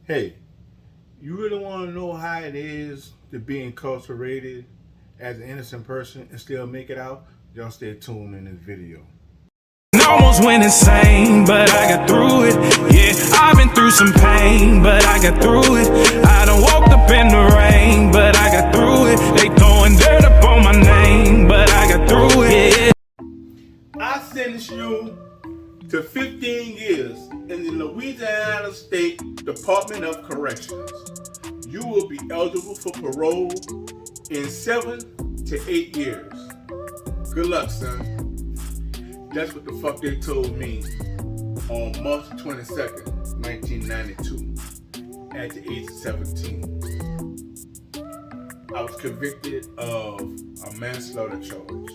Hey, you really want to know how it is to be incarcerated as an innocent person and still make it out? Y'all stay tuned in this video. Almost went insane, but I got through it. Yeah, I've been through some pain, but I got through it. I done walked up in the rain, but I got through it. They throwing dirt up on my name, but I got through it. I sentence you to 15 years in the Louisiana State Department of Corrections. You will be eligible for parole in 7 to 8 years. Good luck, son. That's what the fuck they told me on March 22nd, 1992, at the age of 17. I was convicted of a manslaughter charge.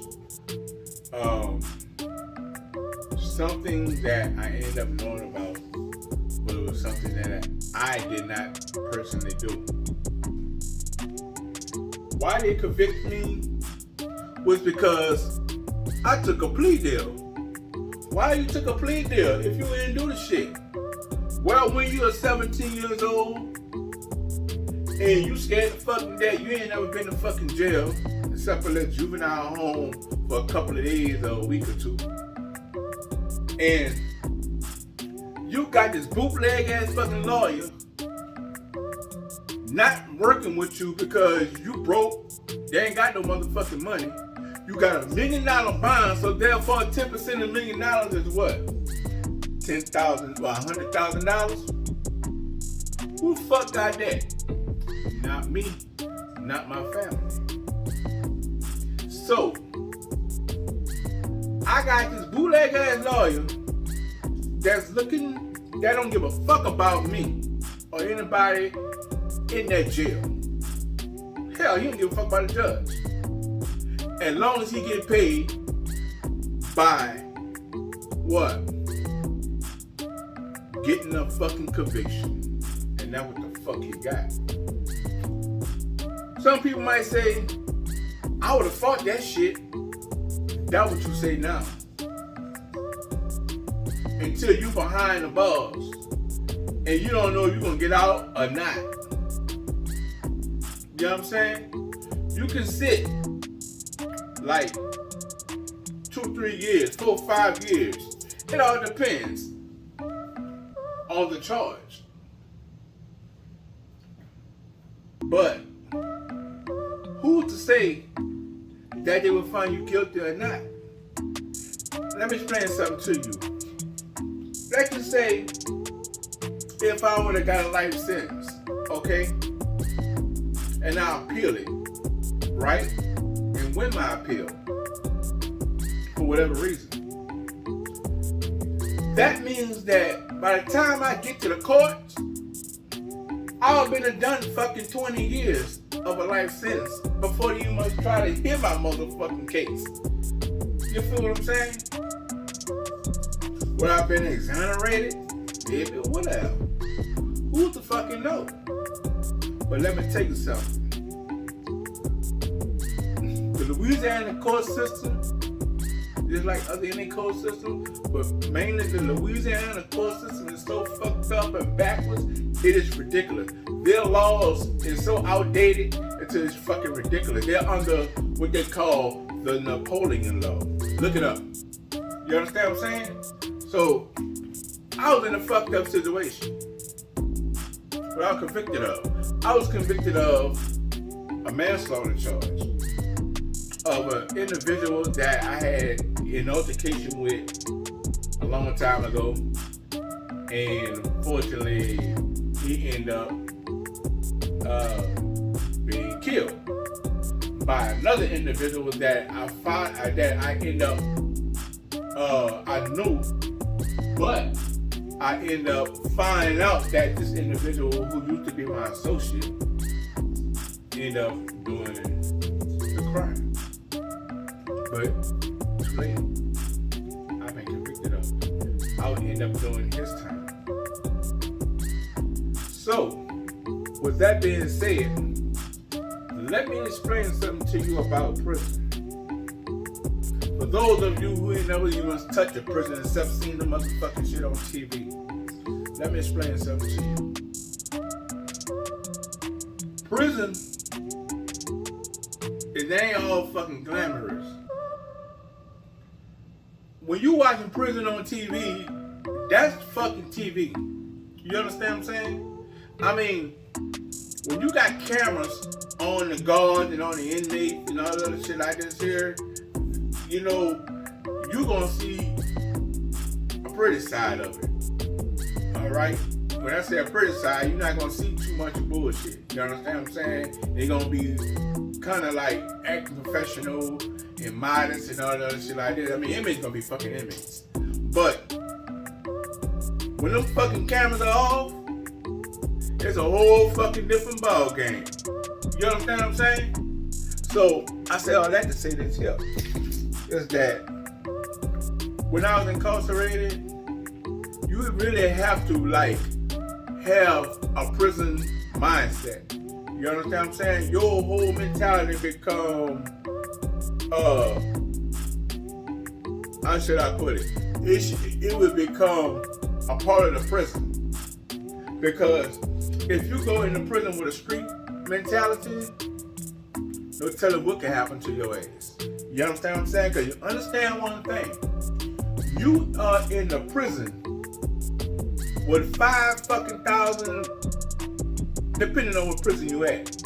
Something that I ended up knowing about, but it was something that I did not personally do. Why they convicted me was because I took a plea deal. Why you took a plea deal if you didn't do the shit? Well, when you're 17 years old and you scared to fucking death, you ain't never been to fucking jail except for a juvenile home for a couple of days or a week or two. And you got this bootleg ass fucking lawyer not working with you because you broke, they ain't got no motherfucking money. You got $1 million bond, so therefore 10% of $1 million is what? $10,000 or $100,000? Who the fuck got that? Not me, not my family. So, I got this bootleg ass lawyer that don't give a fuck about me or anybody in that jail. Hell, he don't give a fuck about the judge. As long as he get paid by what? Getting a fucking conviction. And that's what the fuck he got. Some people might say, I would have fought that shit. That's what you say now. Until you behind the bars and you don't know if you're gonna get out or not. You know what I'm saying? You can sit like 2-3 years, 4-5 years. It all depends on the charge. But who's to say that they will find you guilty or not? Let me explain something to you. Let's just say if I would have got a life sentence, okay, and I appeal it, right, and win my appeal for whatever reason. That means that by the time I get to the courts, I've been done fucking 20 years of a life sentence before you must try to hear my motherfucking case. You feel what I'm saying? Would I been exonerated? Maybe, whatever. Who's to fucking know? But let me tell you something. The Louisiana court system, just like other any court system, but mainly the Louisiana court system is so fucked up and backwards, it is ridiculous. Their laws is so outdated until it's fucking ridiculous. They're under what they call the Napoleon law. Look it up. You understand what I'm saying? So, I was in a fucked up situation. What I was convicted of. I was convicted of a manslaughter charge of an individual that I had an altercation with a long time ago. And fortunately, he ended up being killed by another individual that I ended up I knew, but I ended up finding out that this individual who used to be my associate ended up doing the crime. But too late. I've been convicted of it. I would end up doing his time. So, with that being said, let me explain something to you about prison. For those of you who ain't never even touched a prison except seen the motherfucking shit on TV, let me explain something to you. prison, it ain't all fucking glamorous. When you watching prison on TV, that's fucking TV. You understand what I'm saying? I mean, when you got cameras on the guards and on the inmates and all that other shit like this here, you know, you gonna see a pretty side of it. Alright? When I say a pretty side, you're not gonna see too much bullshit. You understand what I'm saying? They're gonna be kind of like acting professional and modest and all that other shit like that. I mean, inmates gonna be fucking inmates. But when them fucking cameras are off, it's a whole fucking different ball game. You understand what I'm saying? So I say all that to say this here is that when I was incarcerated, you really have to like have a prison mindset. You understand what I'm saying? Your whole mentality become how should I put it? It would become a part of the prison. Because if you go into prison with a street mentality, no telling what can happen to your ass. You understand what I'm saying? Because you understand one thing. You are in the prison with 5,000, depending on what prison you at.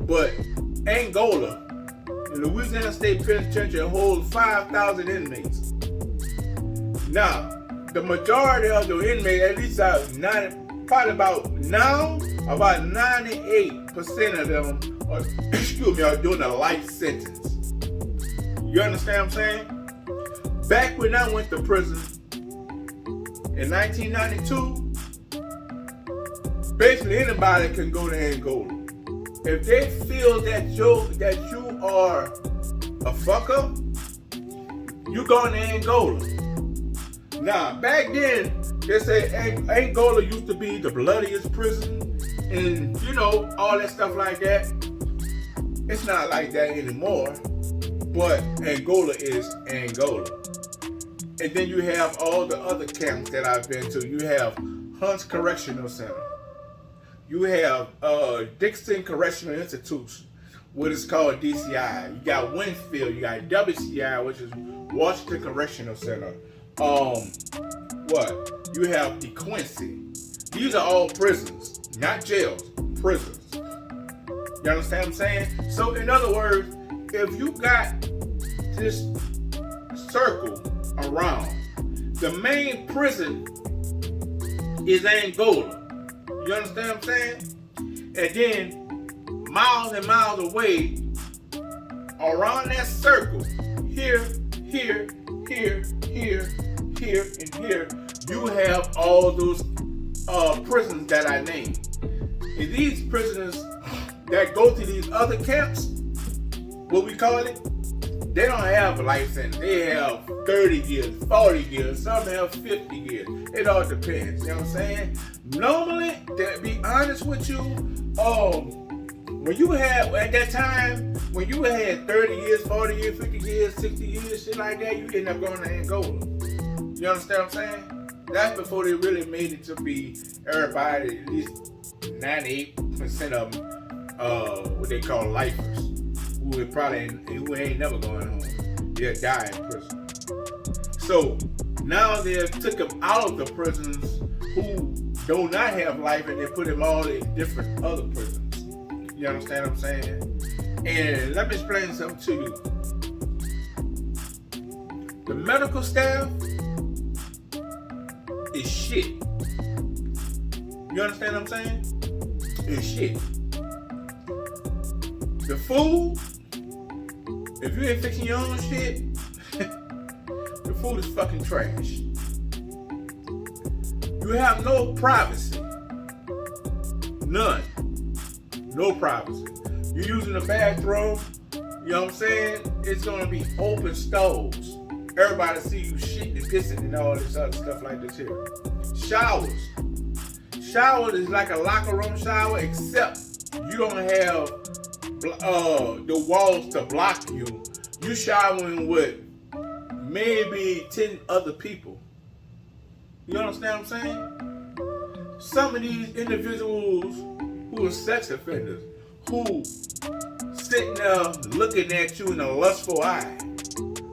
But Angola, the Louisiana State Penitentiary holds 5,000 inmates. Now, the majority of the inmates, at least about 98% of them are doing a life sentence. You understand what I'm saying? Back when I went to prison in 1992, basically anybody can go to Angola. If they feel that you are a fucker, you going to Angola. Now, back then, they say Angola used to be the bloodiest prison and, you know, all that stuff like that. It's not like that anymore, but Angola is Angola. And then you have all the other camps that I've been to. You have Hunts Correctional Center. You have Dixon Correctional Institute, what is called DCI. You got Winfield, you got WCI, which is Washington Correctional Center. You have DeQuincy. These are all prisons, not jails, prisons. You understand what I'm saying? So in other words, if you got this circle around, the main prison is Angola. You understand what I'm saying? And then miles and miles away, around that circle, here, and here, you have all those prisons that I named. And these prisoners that go to these other camps, what we call it, they don't have a life sentence. They have 30 years, 40 years, some have 50 years. It all depends, you know what I'm saying? Normally, to be honest with you, when you had, at that time, when you had 30 years, 40 years, 50 years, 60 years, shit like that, you end up going to Angola. You understand what I'm saying? That's before they really made it to be everybody, at least 98% of them, what they call lifers, who ain't never going home. They'll die in prison. So now they took them out of the prisons who do not have life, and they put them all in different other prisons. You understand what I'm saying? And let me explain something to you. The medical staff is shit. You understand what I'm saying? It's shit. The food, if you ain't fixing your own shit, the food is fucking trash. You have no privacy. None. No privacy. You're using the bathroom, you know what I'm saying? It's gonna be open stoves. Everybody see you shitting and pissing and all this other stuff like this here. Showers. Shower is like a locker room shower, except you don't have the walls to block you. You showering with maybe 10 other people. You understand what I'm saying? Some of these individuals who who are sex offenders, who sitting there looking at you in a lustful eye.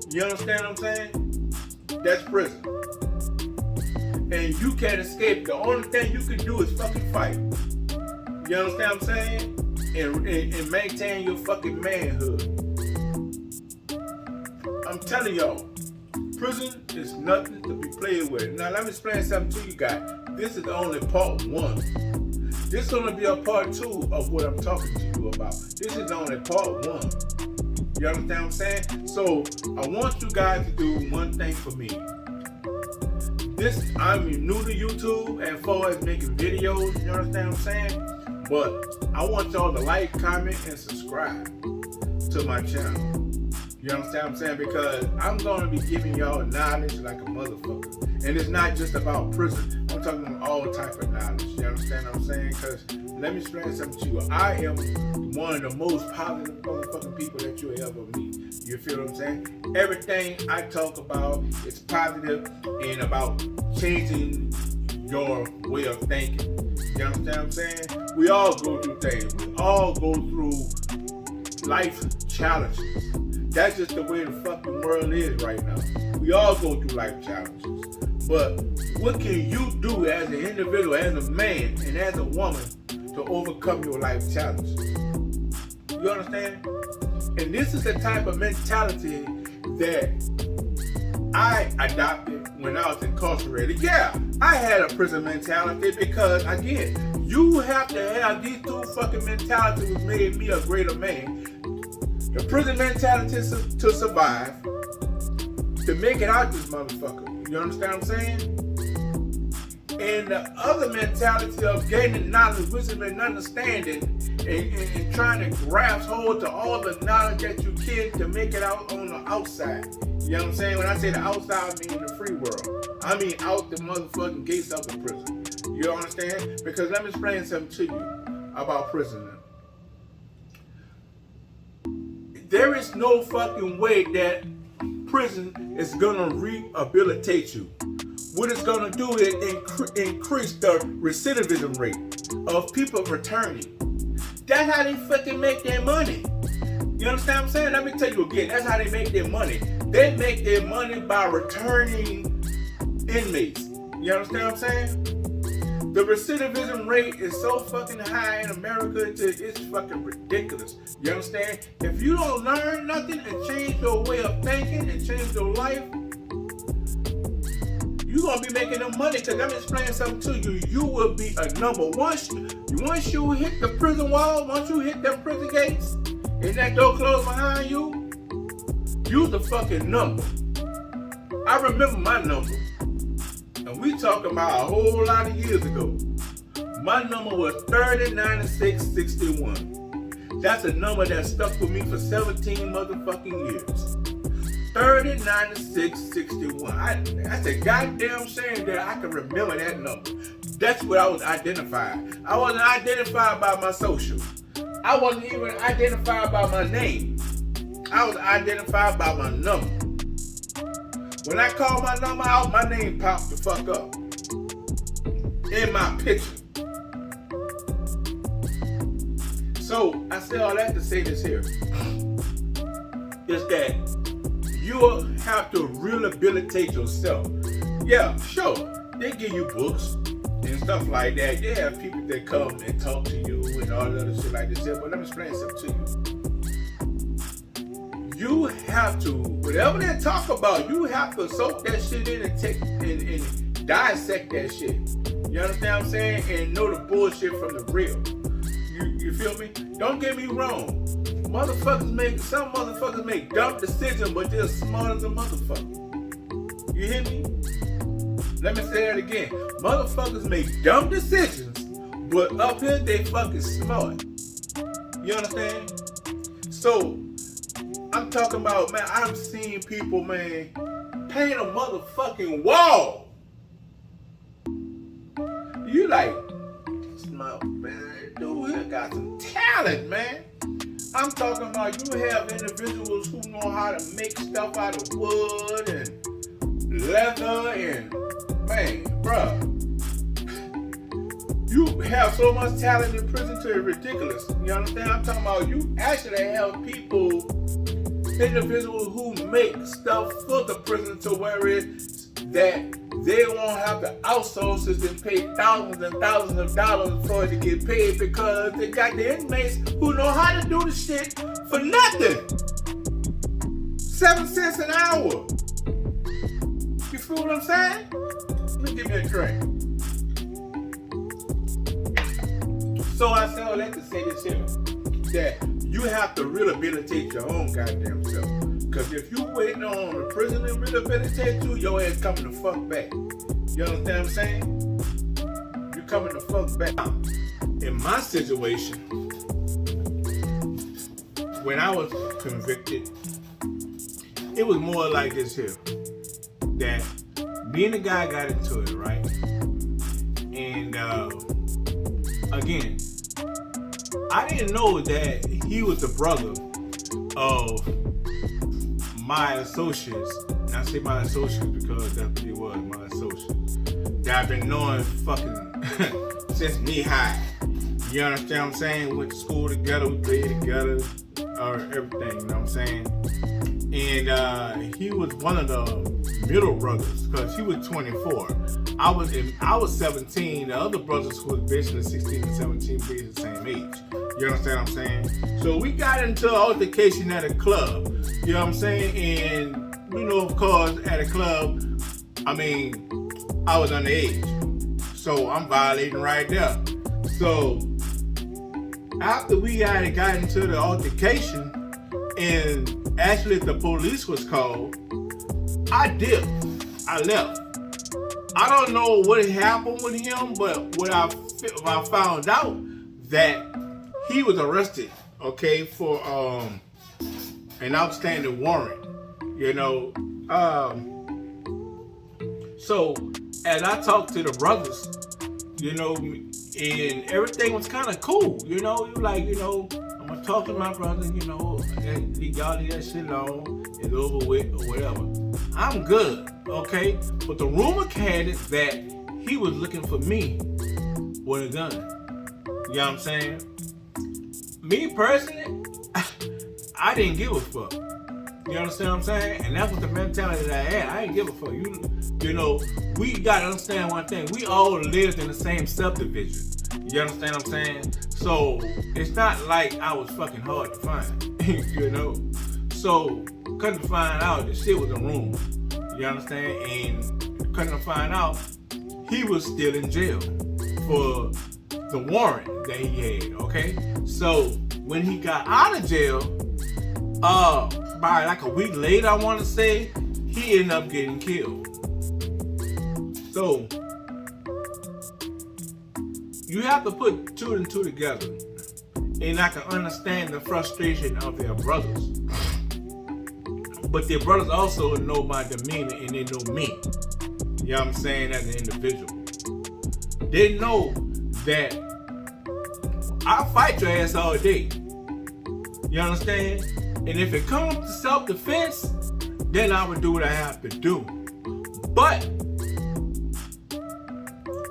You understand what I'm saying? That's prison. And you can't escape. The only thing you can do is fucking fight. You understand what I'm saying? And maintain your fucking manhood. I'm telling y'all, prison is nothing to be played with. Now let me explain something to you guys. This is only part 1. This is gonna be a part 2 of what I'm talking to you about. This is only part 1. You understand what I'm saying? So I want you guys to do one thing for me. I'm new to YouTube as far as making videos, you understand what I'm saying? But I want y'all to like, comment, and subscribe to my channel. You understand what I'm saying? Because I'm going to be giving y'all knowledge like a motherfucker. And it's not just about prison. I'm talking about all type of knowledge. You understand what I'm saying? Because let me explain something to you. I am one of the most positive motherfucking people that you'll ever meet. You feel what I'm saying? Everything I talk about is positive and about changing your way of thinking. You understand what I'm saying? We all go through things. We all go through life challenges. That's just the way the fucking world is right now. We all go through life challenges. But what can you do as an individual, as a man, and as a woman to overcome your life challenges? You understand? And this is the type of mentality that I adopted when I was incarcerated. Yeah, I had a prison mentality because, again, you have to have these two fucking mentalities that made me a greater man. The prison mentality to survive, to make it out this motherfucker. You understand what I'm saying? And the other mentality of gaining knowledge, wisdom, and understanding, and trying to grasp hold to all the knowledge that you can to make it out on the outside. You know what I'm saying? When I say the outside, I mean the free world. I mean out the motherfucking gates of the prison. You understand? Because let me explain something to you about prison. There is no fucking way that prison is gonna rehabilitate you. What it's gonna do is increase the recidivism rate of people returning. That's how they fucking make their money. You understand what I'm saying? Let me tell you again, that's how they make their money. They make their money by returning inmates. You understand what I'm saying? The recidivism rate is so fucking high in America, it's fucking ridiculous. You understand? If you don't learn nothing and change your way of thinking and change your life, you're going to be making no money. Because let me explain something to you. You will be a number. Once you hit the prison wall, once you hit them prison gates, and that door closed behind you, you's the fucking number. I remember my number. And we talking about a whole lot of years ago. My number was 309661. That's a number that stuck with me for 17 motherfucking years. 309661. That's a goddamn shame that I can remember that number. That's what I was identified. I wasn't identified by my social. I wasn't even identified by my name. I was identified by my number. When I called my number out, my name popped the fuck up in my picture. So I say all that to say this here is that you have to rehabilitate yourself. Yeah, sure, they give you books and stuff like that. They have people that come and talk to you and all that other shit like this. But let me explain something to you. You have to, whatever they talk about, you have to soak that shit in and take and dissect that shit. You understand what I'm saying? And know the bullshit from the real. You feel me? Don't get me wrong. Some motherfuckers make dumb decisions, but they're smart as a motherfucker. You hear me? Let me say that again. Motherfuckers make dumb decisions, but up here they fucking smart. You understand? So I'm talking about, man, I've seen people, man, paint a motherfucking wall. You like, smart, man, dude here got some talent, man. I'm talking about you have individuals who know how to make stuff out of wood and leather and, man, bruh. You have so much talent in prison to it's ridiculous. You understand? I'm talking about you actually have people, individuals who make stuff for the prison to where it's that they won't have to outsource it and pay thousands and thousands of dollars for it to get paid because they got the inmates who know how to do the shit for nothing. 7 cents an hour. You feel what I'm saying? Let me give me a drink. So I say all that to say this here, that you have to rehabilitate your own goddamn self. Because if you waiting on the prison to rehabilitate you, your ass coming the fuck back. You understand what I'm saying? You coming the fuck back. In my situation, when I was convicted, it was more like this here. That me and the guy got into it, right? And again, I didn't know that he was the brother of my associates. And I say my associates because that's what he was, my associates. That I've been knowing fucking since knee high. You understand what I'm saying? Went to school together, we played together, or everything, you know what I'm saying? And he was one of the middle brothers because he was 24. I was 17. The other brothers who was basically 16 and 17, being the same age. You understand what I'm saying? So we got into an altercation at a club. You know what I'm saying? And you know, of course, at a club, I mean, I was underage, so I'm violating right there. So after we had got into the altercation, and actually the police was called, I dipped. I left. I don't know what happened with him, but what I found out that he was arrested, okay, for an outstanding warrant, you know. So as I talked to the brothers, you know, and everything was kind of cool, you know. You like, you know, I'm gonna talk to my brother, you know, y'all leave that shit alone, it's over with or whatever. I'm good, okay? But the rumor had it that he was looking for me with a gun. You know what I'm saying? Me personally, I didn't give a fuck. You understand what I'm saying? And that was the mentality that I had. I didn't give a fuck. You know, we gotta understand one thing. We all lived in the same subdivision. You understand what I'm saying? So it's not like I was fucking hard to find. You know? So couldn't find out the shit was a rumor. You understand? And couldn't find out he was still in jail for the warrant that he had, okay? So when he got out of jail, by like a week later, I want to say, he ended up getting killed. So you have to put two and two together, and I can understand the frustration of their brothers. But their brothers also know my demeanor, and they know me. You know what I'm saying, as an individual. They know that I'll fight your ass all day. You understand? And if it comes to self-defense, then I would do what I have to do. But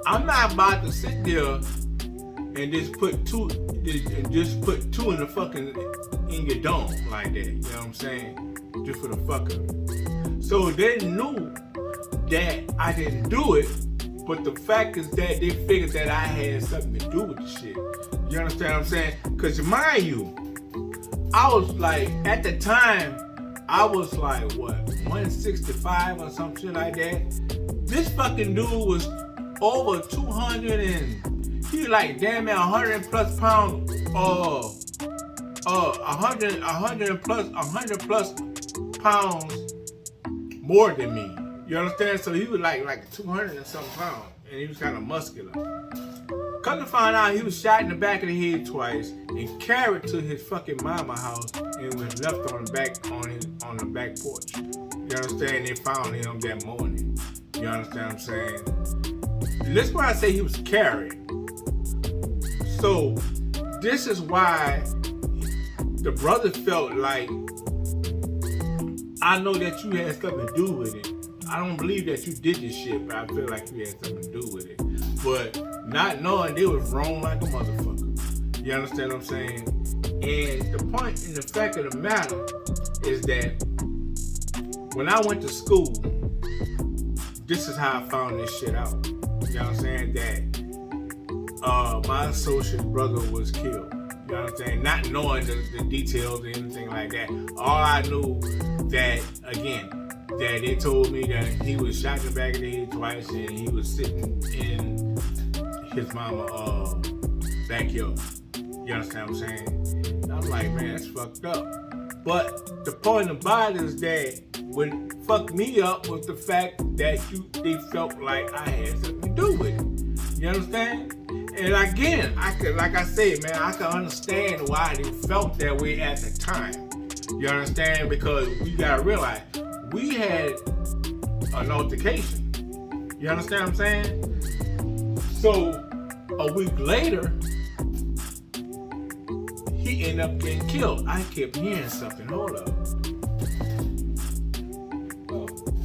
I'm not about to sit there and just put two in the fucking in your dome like that. You know what I'm saying? Just for the fuck of it. So they knew that I didn't do it, but the fact is that they figured that I had something to do with the shit. You understand what I'm saying? Because mind you, I was like, at the time, I was like, what, 165 or some shit like that? This fucking dude was over 200 and he like damn near 100 plus pounds, 100 plus pounds more than me. You understand? So he was like 200 and some pounds, and he was kind of muscular. Come to find out, he was shot in the back of the head twice and carried to his fucking mama house and was left on the back porch. You understand? They found him that morning. You understand what I'm saying? That's why I say he was carried. So this is why the brother felt like, I know that you had something to do with it. I don't believe that you did this shit, but I feel like you had something to do with it. But not knowing they was wrong like a motherfucker. You understand what I'm saying? And the point and the fact of the matter is that when I went to school, this is how I found this shit out. You know what I'm saying? That my associate's brother was killed. You know what I'm saying? Not knowing the details or anything like that. All I knew that, again, that they told me that he was shot in the back of the head twice and he was sitting in his mama's backyard. You understand what I'm saying? And I'm like, man, that's fucked up. But the point about it is that what fucked me up was the fact that they felt like I had something to do with it. You understand? And again, I can understand why they felt that way at the time. You understand? Because we gotta realize we had an altercation. You understand what I'm saying? So a week later, he ended up getting killed. I kept hearing something. Hold up.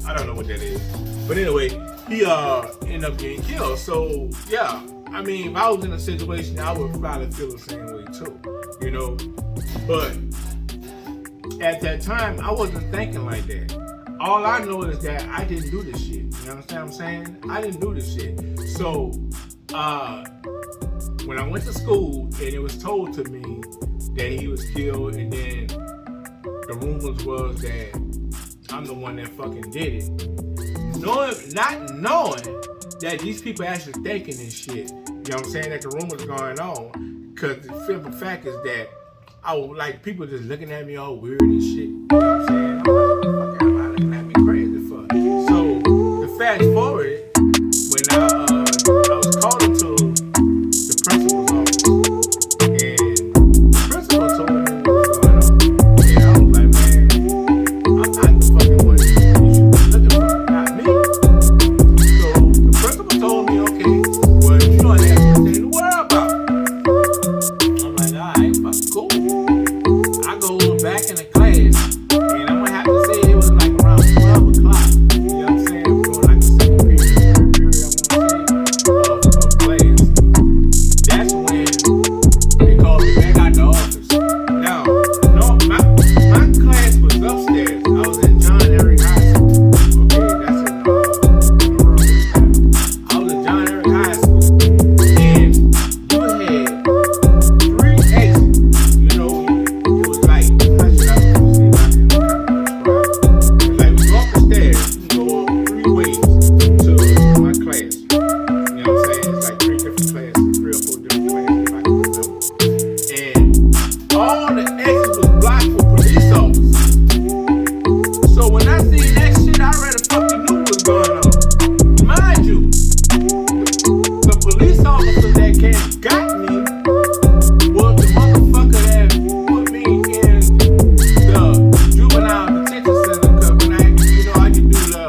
I don't know what that is. But anyway, he ended up getting killed. So yeah, I mean, if I was in a situation, I would probably feel the same way too. You know? But at that time, I wasn't thinking like that. All I know is that I didn't do this shit. You understand what I'm saying? I didn't do this shit. So, when I went to school and it was told to me that he was killed, and then the rumors was that I'm the one that fucking did it. Not knowing that these people actually thinking this shit. You know what I'm saying? That the rumors going on. Because the simple fact is that I was like, people just looking at me all weird and shit. You know what I'm saying? I'm like, what the fuck am I looking at me crazy for? So, the fast forward, when I was called into the principal's office, and the principal told me what was going on. And I was like, man, I'm not the fucking one you should be looking for, not me. So, the principal told me, okay, well, you don't have anything to worry about. I'm like, alright, fucking cool. I go back in the class, and I'm gonna have to say it was like around 12 o'clock. You know what I'm saying? We're going like the second period, third period, I want to say, of class. That's when they called me back out the office. Now, no, my class was upstairs. I was in John Eric High School. Okay, that's in I was in John Eric High School, and you had 3 exits. You know, it was like, how should I say, it's like we go up the stairs, you go up 3 ways to my class. You know what I'm saying? It's like 3 different classes, 3 or 4 different classes, if I can remember. And all the exits was blocked for police officers. So when I seen that shit, I already fucking knew what was going on. Mind you, the police officer that came and got me was the motherfucker that put me in the juvenile detention center. Cause when I could do the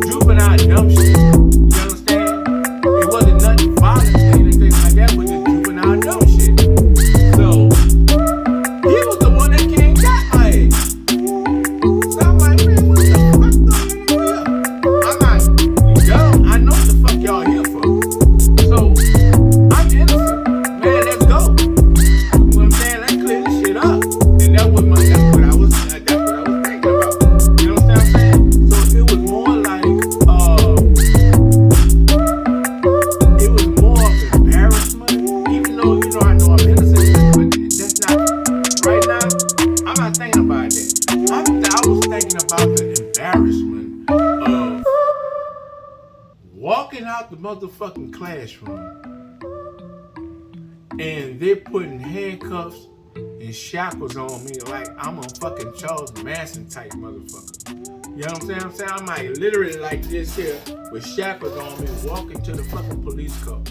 juvenile dumb shit. You understand? It wasn't nothing violent or anything like that, but the juvenile dumb shit. So he was the one that came and got my ass. So I'm like, man, what the fuck going on here? I'm like, you dumb? I know what the fuck y'all here for. So I'm innocent. Man, let's go. You know what I'm saying? Let's clear this shit up. And that's what I was thinking about. You know what I'm saying? So it was more like it was more of embarrassment. Even though I know I'm innocent, but that's not right now. I'm not thinking about that. I was thinking about the embarrassment of walking out the motherfucking classroom and they're putting handcuffs and shackles on me like I'm a fucking Charles Manson type motherfucker. You know what I'm saying? I'm like literally like this here with shackles on me walking to the fucking police car.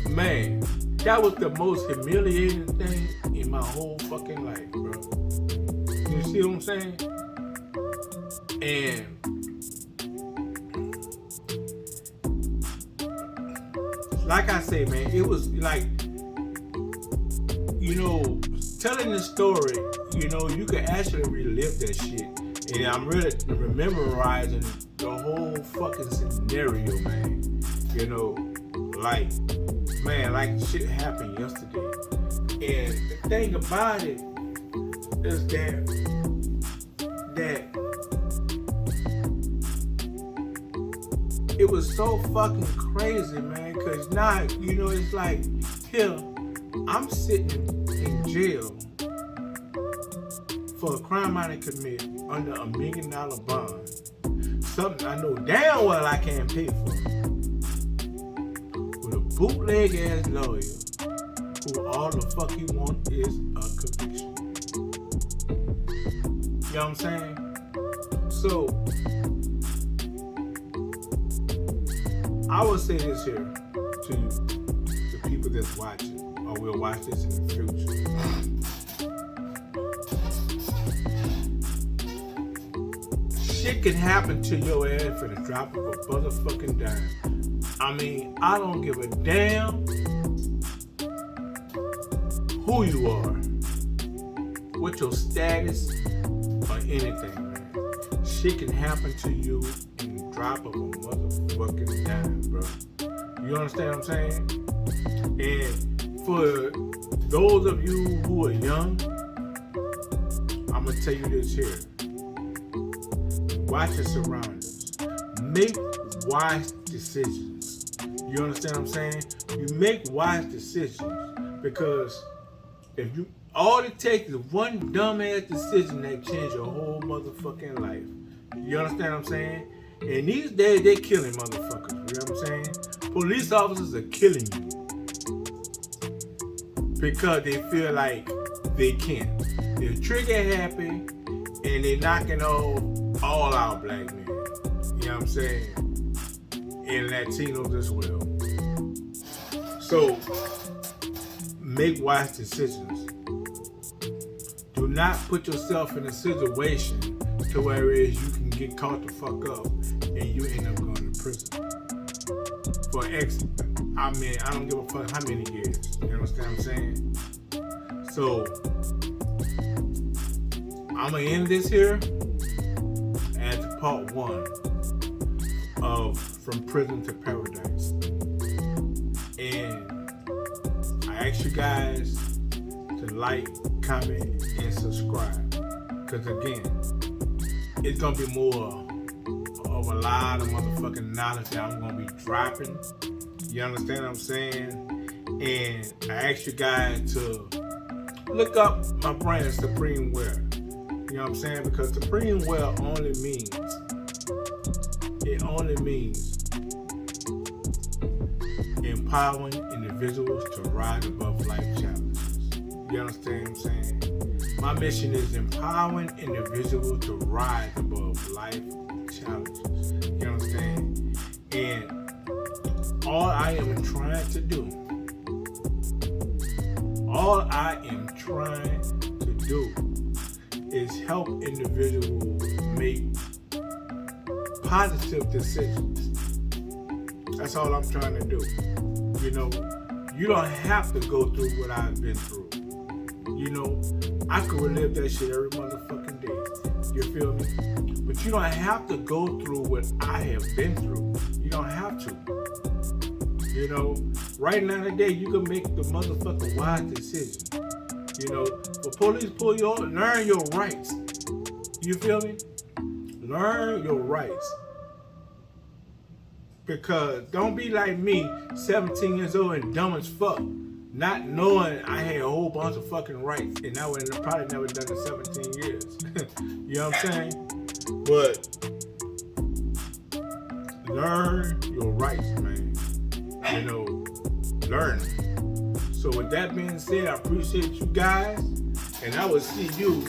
Man, that was the most humiliating thing in my whole fucking life, bro. You see what I'm saying? And like I say, man, it was like, telling the story, you can actually relive that shit. And I'm really memorizing the whole fucking scenario, man. You know, like, man, like shit happened yesterday. And the thing about it is that it was so fucking crazy, man, because now, you know, it's like, here, I'm sitting in jail for a crime I didn't commit under $1 million bond. Something I know damn well I can't pay for. With a bootleg ass lawyer who all the fuck he wants is a conviction. You know what I'm saying? So, I will say this here to the people that's watching, or will watch this in the future. Shit can happen to your ass for the drop of a motherfucking dime. I mean, I don't give a damn who you are, what your status, or anything, man. Shit can happen to you in the drop of a motherfucking dime, bro. You understand what I'm saying? And for those of you who are young, I'm gonna tell you this here. Watch your surroundings. Make wise decisions. You understand what I'm saying? You make wise decisions because if you, all it takes is one dumbass decision that change your whole motherfucking life. You understand what I'm saying? And these days they killing motherfuckers. You know what I'm saying? Police officers are killing you because they feel like they can. They're trigger happy and they're knocking off all our black men. You know what I'm saying? And Latinos as well. So make wise decisions. Do not put yourself in a situation to where you can get caught the fuck up and you end up going to prison. For I don't give a fuck how many years. You understand what I'm saying? So I'm gonna end this here as part 1 of From Prison to Paradise. And I ask you guys to like, comment, and subscribe. Because again, it's gonna be more of a lot of motherfucking knowledge that I'm gonna be dropping. You understand what I'm saying? And I ask you guys to look up my brand, Supreme Wear. You know what I'm saying? Because Supreme Wear only means empowering individuals to rise above life challenges. You understand what I'm saying? My mission is empowering individuals to rise above life challenges. You understand? And all I am trying to do is help individuals make positive decisions. That's all I'm trying to do. You know, you don't have to go through what I've been through. You know, I could relive that shit every motherfucking day. You feel me? But you don't have to go through what I have been through. You don't have to. You know, right now today, you can make the motherfucking wise decision. You know, the police pull you over, learn your rights. You feel me? Learn your rights. Because don't be like me, 17 years old and dumb as fuck, not knowing I had a whole bunch of fucking rights, and I would have probably never done it 17 years. You know what I'm saying? But learn your rights, man. You know, learn. So with that being said, I appreciate you guys, and I will see you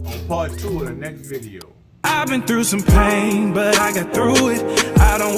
on part 2 of the next video. I've been through some pain, but I got through it. I don't